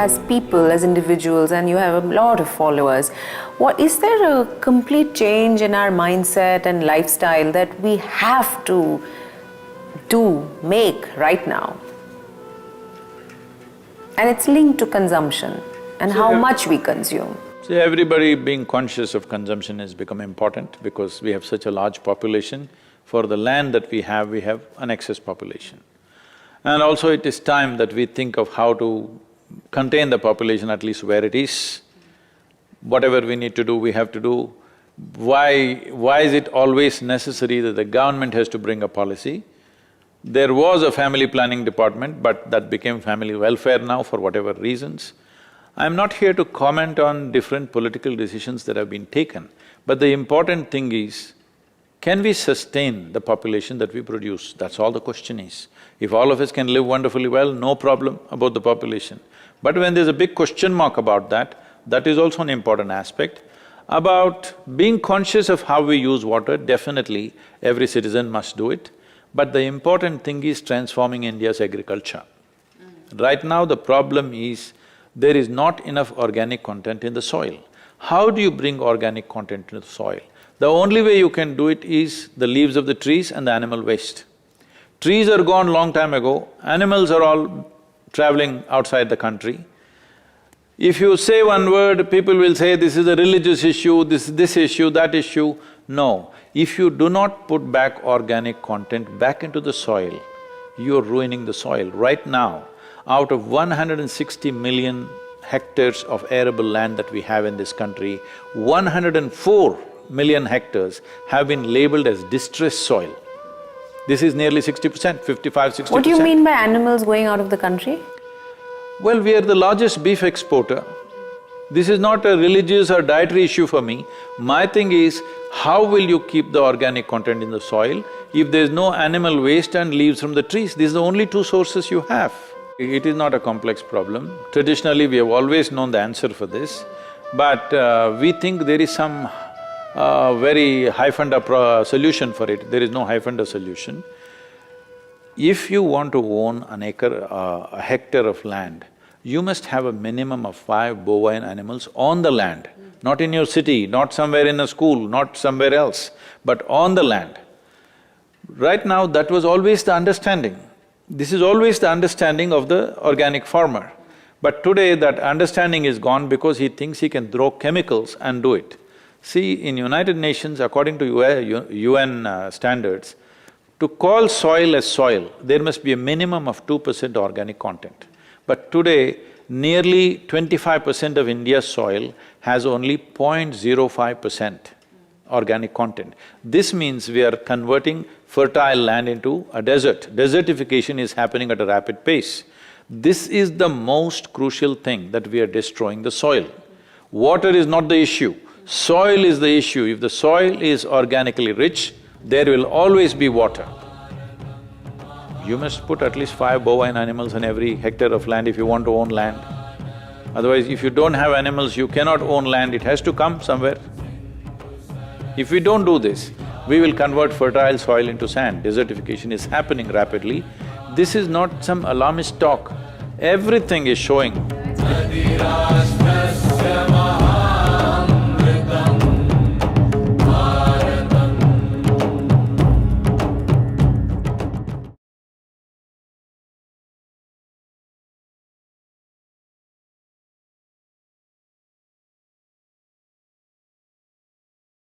as people, as individuals, and you have a lot of followers, is there a complete change in our mindset and lifestyle that we have to make right now? And it's linked to consumption and how much we consume. See, everybody being conscious of consumption has become important because we have such a large population. For the land that we have an excess population. And also it is time that we think of how to contain the population at least where it is. Whatever we need to do, we have to do. Why is it always necessary that the government has to bring a policy? There was a family planning department, but that became family welfare now for whatever reasons. I'm not here to comment on different political decisions that have been taken, but the important thing is, can we sustain the population that we produce? That's all the question is. If all of us can live wonderfully well, no problem about the population. But when there's a big question mark about that, that is also an important aspect. About being conscious of how we use water, definitely every citizen must do it. But the important thing is transforming India's agriculture. Right now the problem is, there is not enough organic content in the soil. How do you bring organic content into the soil? The only way you can do it is the leaves of the trees and the animal waste. Trees are gone long time ago, animals are all traveling outside the country. If you say one word, people will say this is a religious issue, this issue, that issue. No, if you do not put back organic content back into the soil, you're ruining the soil. Right now, out of 160 million hectares of arable land that we have in this country, 104 million hectares have been labeled as distressed soil. This is nearly 60%, 55–60%. What do you mean by animals going out of the country? Well, we are the largest beef exporter. This is not a religious or dietary issue for me. My thing is, how will you keep the organic content in the soil if there's no animal waste and leaves from the trees? These are the only two sources you have. It is not a complex problem. Traditionally, we have always known the answer for this, but we think there is some very high-funder solution for it. There is no high-funder solution. If you want to own a hectare of land, you must have a minimum of 5 bovine animals on the land, not in your city, not somewhere in a school, not somewhere else, but on the land. Right now, that was always the understanding. This is always the understanding of the organic farmer. But today, that understanding is gone because he thinks he can throw chemicals and do it. See, in United Nations, according to UN standards, to call soil as soil, there must be a minimum of 2% organic content. But today, nearly 25% of India's soil has only 0.05% organic content. This means we are converting fertile land into a desert. Desertification is happening at a rapid pace. This is the most crucial thing, that we are destroying the soil. Water is not the issue. Soil is the issue. If the soil is organically rich, there will always be water. You must put at least 5 bovine animals on every hectare of land if you want to own land. Otherwise, if you don't have animals, you cannot own land, it has to come somewhere. If we don't do this, we will convert fertile soil into sand. Desertification is happening rapidly. This is not some alarmist talk. Everything is showing.